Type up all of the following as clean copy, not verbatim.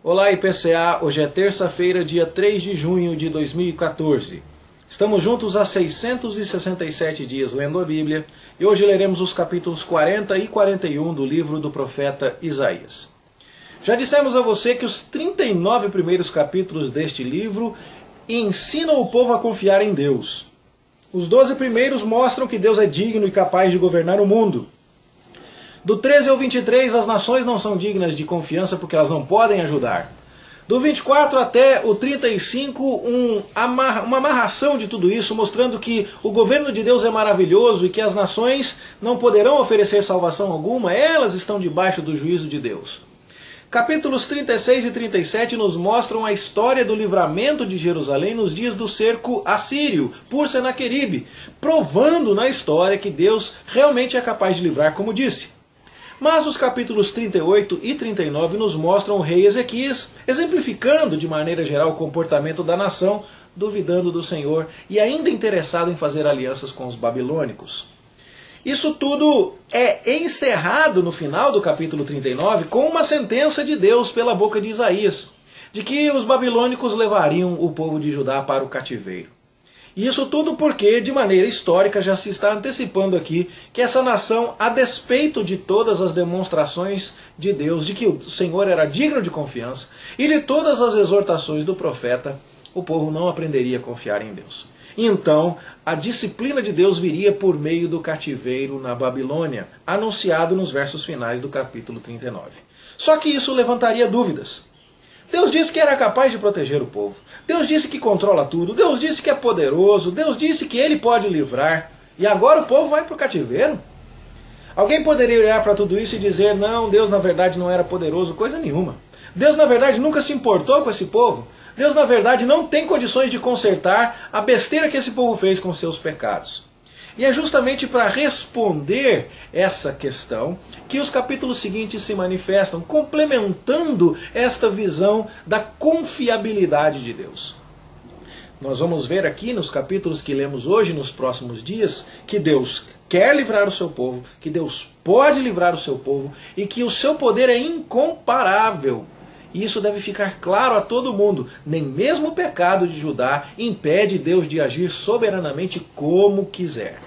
Olá IPCA, hoje é terça-feira, dia 3 de junho de 2014. Estamos juntos há 667 dias lendo a Bíblia e hoje leremos os capítulos 40 e 41 do livro do profeta Isaías. Já dissemos a você que os 39 primeiros capítulos deste livro ensinam o povo a confiar em Deus. Os 12 primeiros mostram que Deus é digno e capaz de governar o mundo. Do 13 ao 23, as nações não são dignas de confiança porque elas não podem ajudar. Do 24 até o 35, uma amarração de tudo isso, mostrando que o governo de Deus é maravilhoso e que as nações não poderão oferecer salvação alguma, elas estão debaixo do juízo de Deus. Capítulos 36 e 37 nos mostram a história do livramento de Jerusalém nos dias do cerco assírio por Senaqueribe, provando na história que Deus realmente é capaz de livrar, como disse. Mas os capítulos 38 e 39 nos mostram o rei Ezequias, exemplificando de maneira geral o comportamento da nação, duvidando do Senhor e ainda interessado em fazer alianças com os babilônicos. Isso tudo é encerrado no final do capítulo 39 com uma sentença de Deus pela boca de Isaías, de que os babilônicos levariam o povo de Judá para o cativeiro. E isso tudo porque, de maneira histórica, já se está antecipando aqui que essa nação, a despeito de todas as demonstrações de Deus, de que o Senhor era digno de confiança, e de todas as exortações do profeta, o povo não aprenderia a confiar em Deus. Então, a disciplina de Deus viria por meio do cativeiro na Babilônia, anunciado nos versos finais do capítulo 39. Só que isso levantaria dúvidas. Deus disse que era capaz de proteger o povo. Deus disse que controla tudo. Deus disse que é poderoso. Deus disse que Ele pode livrar. E agora o povo vai para o cativeiro? Alguém poderia olhar para tudo isso e dizer, não, Deus na verdade não era poderoso, coisa nenhuma. Deus na verdade nunca se importou com esse povo. Deus na verdade não tem condições de consertar a besteira que esse povo fez com seus pecados. E é justamente para responder essa questão que os capítulos seguintes se manifestam, complementando esta visão da confiabilidade de Deus. Nós vamos ver aqui nos capítulos que lemos hoje, nos próximos dias, que Deus quer livrar o seu povo, que Deus pode livrar o seu povo e que o seu poder é incomparável. E isso deve ficar claro a todo mundo. Nem mesmo o pecado de Judá impede Deus de agir soberanamente como quiser.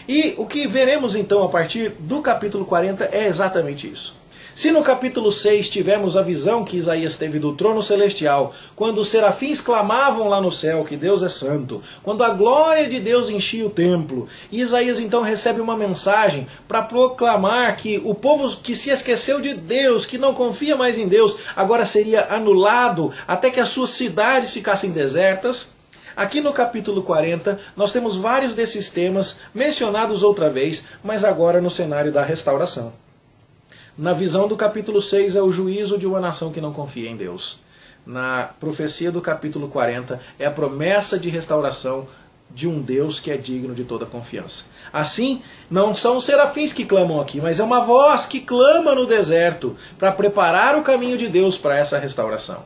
E o que veremos então a partir do capítulo 40 é exatamente isso. Se no capítulo 6 tivemos a visão que Isaías teve do trono celestial, quando os serafins clamavam lá no céu que Deus é santo, quando a glória de Deus enchia o templo, e Isaías então recebe uma mensagem para proclamar que o povo que se esqueceu de Deus, que não confia mais em Deus, agora seria anulado até que as suas cidades ficassem desertas. Aqui no capítulo 40 nós temos vários desses temas mencionados outra vez, mas agora no cenário da restauração. Na visão do capítulo 6 é o juízo de uma nação que não confia em Deus. Na profecia do capítulo 40 é a promessa de restauração de um Deus que é digno de toda confiança. Assim, não são os serafins que clamam aqui, mas é uma voz que clama no deserto para preparar o caminho de Deus para essa restauração.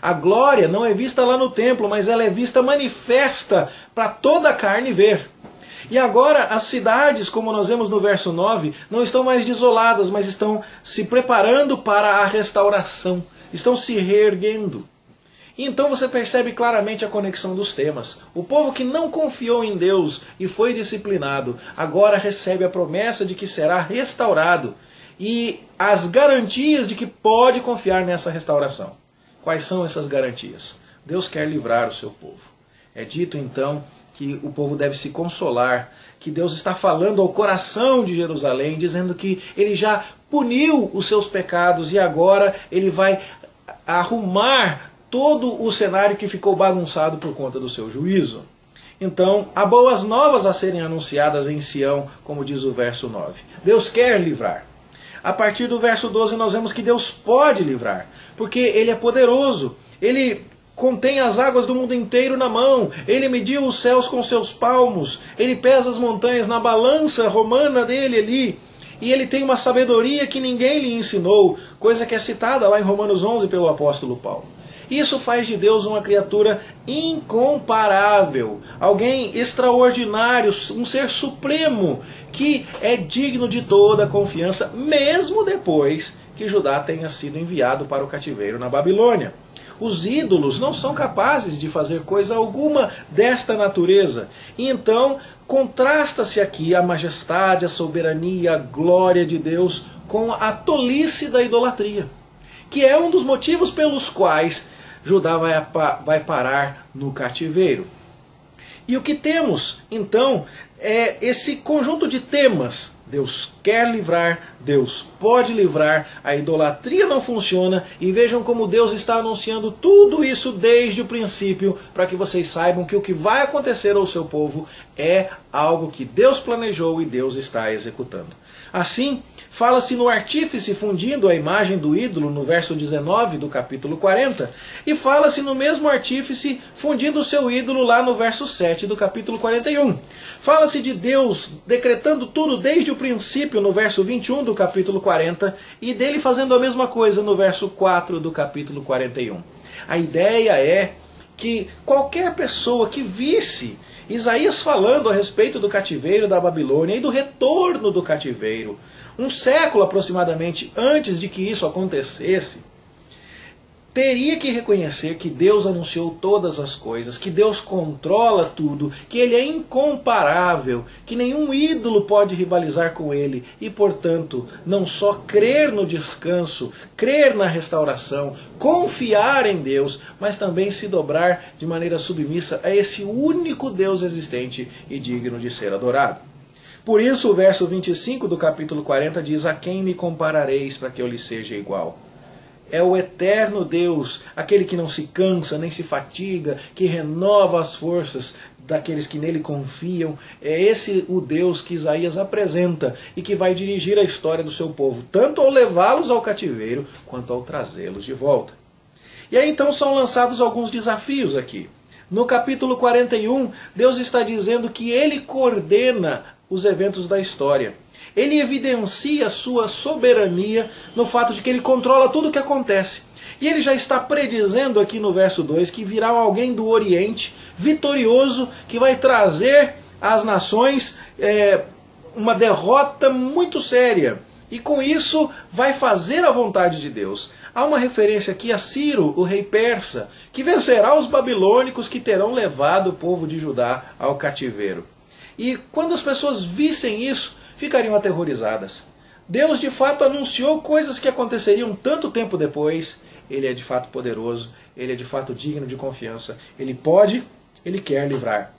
A glória não é vista lá no templo, mas ela é vista manifesta para toda a carne ver. E agora as cidades, como nós vemos no verso 9, não estão mais desoladas, mas estão se preparando para a restauração, estão se reerguendo. E então você percebe claramente a conexão dos temas. O povo que não confiou em Deus e foi disciplinado, agora recebe a promessa de que será restaurado e as garantias de que pode confiar nessa restauração. Quais são essas garantias? Deus quer livrar o seu povo. É dito então que o povo deve se consolar, que Deus está falando ao coração de Jerusalém, dizendo que Ele já puniu os seus pecados e agora Ele vai arrumar todo o cenário que ficou bagunçado por conta do seu juízo. Então, há boas novas a serem anunciadas em Sião, como diz o verso 9. Deus quer livrar. A partir do verso 12 nós vemos que Deus pode livrar, porque Ele é poderoso, Ele contém as águas do mundo inteiro na mão, Ele mediu os céus com seus palmos, Ele pesa as montanhas na balança romana dele ali, e Ele tem uma sabedoria que ninguém lhe ensinou, coisa que é citada lá em Romanos 11 pelo apóstolo Paulo. Isso faz de Deus uma criatura incomparável, alguém extraordinário, um ser supremo, que é digno de toda a confiança, mesmo depois que Judá tenha sido enviado para o cativeiro na Babilônia. Os ídolos não são capazes de fazer coisa alguma desta natureza. E então contrasta-se aqui a majestade, a soberania, a glória de Deus com a tolice da idolatria, que é um dos motivos pelos quais Judá vai parar no cativeiro. E o que temos, então, é esse conjunto de temas. Deus quer livrar, Deus pode livrar, a idolatria não funciona, e vejam como Deus está anunciando tudo isso desde o princípio, para que vocês saibam que o que vai acontecer ao seu povo é algo que Deus planejou e Deus está executando. Assim, fala-se no artífice fundindo a imagem do ídolo no verso 19 do capítulo 40, e fala-se no mesmo artífice fundindo o seu ídolo lá no verso 7 do capítulo 41. Fala-se de Deus decretando tudo desde o princípio no verso 21 do capítulo 40 e dele fazendo a mesma coisa no verso 4 do capítulo 41. A ideia é que qualquer pessoa que visse Isaías falando a respeito do cativeiro da Babilônia e do retorno do cativeiro, um século aproximadamente antes de que isso acontecesse, teria que reconhecer que Deus anunciou todas as coisas, que Deus controla tudo, que Ele é incomparável, que nenhum ídolo pode rivalizar com Ele e, portanto, não só crer no descanso, crer na restauração, confiar em Deus, mas também se dobrar de maneira submissa a esse único Deus existente e digno de ser adorado. Por isso o verso 25 do capítulo 40 diz: a quem me comparareis para que eu lhe seja igual? É o eterno Deus, aquele que não se cansa nem se fatiga, que renova as forças daqueles que nele confiam. É esse o Deus que Isaías apresenta e que vai dirigir a história do seu povo, tanto ao levá-los ao cativeiro, quanto ao trazê-los de volta. E aí então são lançados alguns desafios aqui. No capítulo 41, Deus está dizendo que Ele coordena os eventos da história. Ele evidencia a sua soberania no fato de que ele controla tudo o que acontece. E ele já está predizendo aqui no verso 2 que virá alguém do Oriente, vitorioso, que vai trazer às nações uma derrota muito séria. E com isso vai fazer a vontade de Deus. Há uma referência aqui a Ciro, o rei persa, que vencerá os babilônicos que terão levado o povo de Judá ao cativeiro. E quando as pessoas vissem isso, ficariam aterrorizadas. Deus de fato anunciou coisas que aconteceriam tanto tempo depois. Ele é de fato poderoso, ele é de fato digno de confiança. Ele pode, ele quer livrar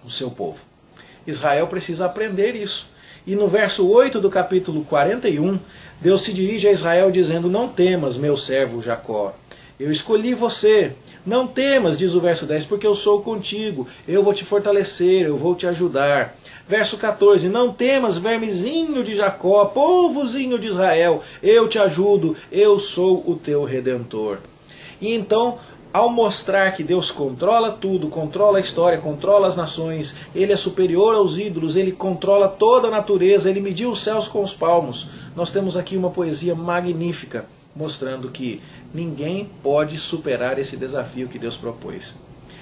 o seu povo. Israel precisa aprender isso. E no verso 8 do capítulo 41, Deus se dirige a Israel dizendo: não temas, meu servo Jacó, eu escolhi você. Não temas, diz o verso 10, porque eu sou contigo, eu vou te fortalecer, eu vou te ajudar. Verso 14, não temas, vermezinho de Jacó, povozinho de Israel, eu te ajudo, eu sou o teu Redentor. E então, ao mostrar que Deus controla tudo, controla a história, controla as nações, Ele é superior aos ídolos, Ele controla toda a natureza, Ele mediu os céus com os palmos, nós temos aqui uma poesia magnífica, mostrando que ninguém pode superar esse desafio que Deus propôs.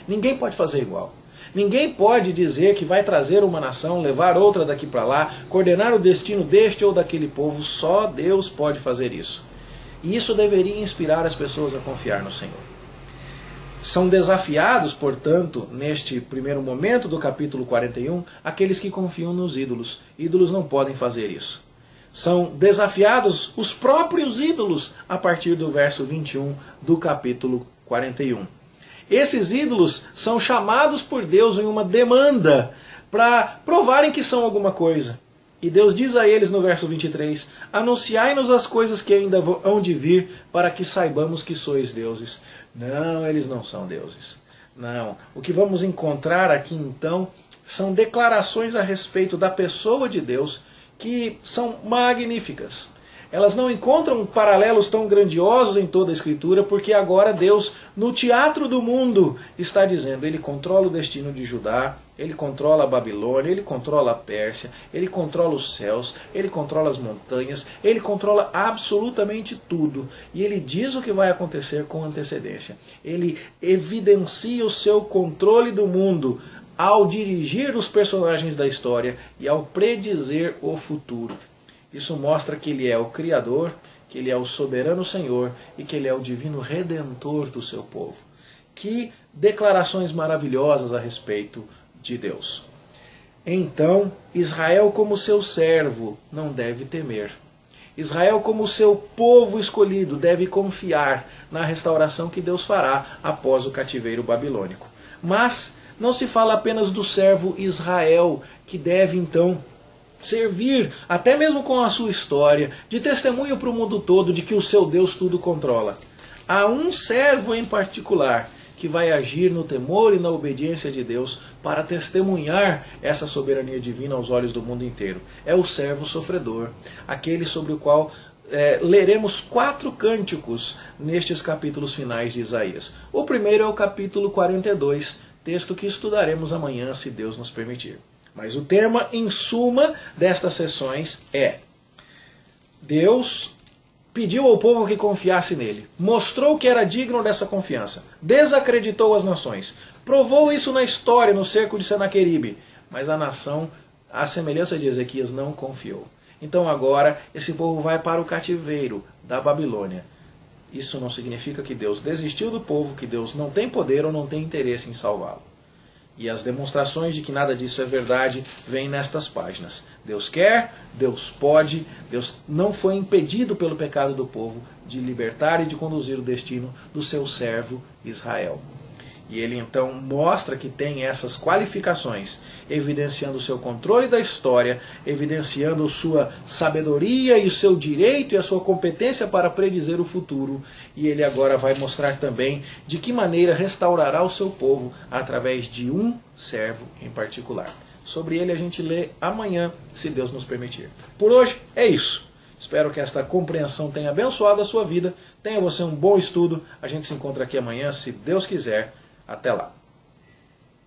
Ninguém pode fazer igual. Ninguém pode dizer que vai trazer uma nação, levar outra daqui para lá, coordenar o destino deste ou daquele povo. Só Deus pode fazer isso. E isso deveria inspirar as pessoas a confiar no Senhor. São desafiados, portanto, neste primeiro momento do capítulo 41, aqueles que confiam nos ídolos. Ídolos não podem fazer isso. São desafiados os próprios ídolos a partir do verso 21 do capítulo 41. Esses ídolos são chamados por Deus em uma demanda para provarem que são alguma coisa. E Deus diz a eles no verso 23, anunciai-nos as coisas que ainda hão de vir, para que saibamos que sois deuses. Não, eles não são deuses. Não. O que vamos encontrar aqui então são declarações a respeito da pessoa de Deus que são magníficas. Elas não encontram paralelos tão grandiosos em toda a Escritura, porque agora Deus, no teatro do mundo, está dizendo, Ele controla o destino de Judá, Ele controla a Babilônia, Ele controla a Pérsia, Ele controla os céus, Ele controla as montanhas, Ele controla absolutamente tudo. E Ele diz o que vai acontecer com antecedência. Ele evidencia o seu controle do mundo ao dirigir os personagens da história e ao predizer o futuro. Isso mostra que Ele é o Criador, que Ele é o soberano Senhor e que Ele é o divino redentor do seu povo. Que declarações maravilhosas a respeito de Deus. Então, Israel como seu servo não deve temer. Israel como seu povo escolhido deve confiar na restauração que Deus fará após o cativeiro babilônico. Mas não se fala apenas do servo Israel, que deve então servir, até mesmo com a sua história, de testemunho para o mundo todo de que o seu Deus tudo controla. Há um servo em particular que vai agir no temor e na obediência de Deus para testemunhar essa soberania divina aos olhos do mundo inteiro. É o servo sofredor, aquele sobre o qual leremos 4 cânticos nestes capítulos finais de Isaías. O primeiro é o capítulo 42, texto que estudaremos amanhã, se Deus nos permitir. Mas o tema, em suma, destas sessões é: Deus pediu ao povo que confiasse nele, mostrou que era digno dessa confiança, desacreditou as nações, provou isso na história, no cerco de Senaqueribe, mas a nação, à semelhança de Ezequias, não confiou. Então agora esse povo vai para o cativeiro da Babilônia. Isso não significa que Deus desistiu do povo, que Deus não tem poder ou não tem interesse em salvá-lo. E as demonstrações de que nada disso é verdade vêm nestas páginas. Deus quer, Deus pode, Deus não foi impedido pelo pecado do povo de libertar e de conduzir o destino do seu servo Israel. E ele então mostra que tem essas qualificações, evidenciando o seu controle da história, evidenciando sua sabedoria e o seu direito e a sua competência para predizer o futuro. E ele agora vai mostrar também de que maneira restaurará o seu povo através de um servo em particular. Sobre ele a gente lê amanhã, se Deus nos permitir. Por hoje é isso. Espero que esta compreensão tenha abençoado a sua vida. Tenha você um bom estudo. A gente se encontra aqui amanhã, se Deus quiser. Até lá.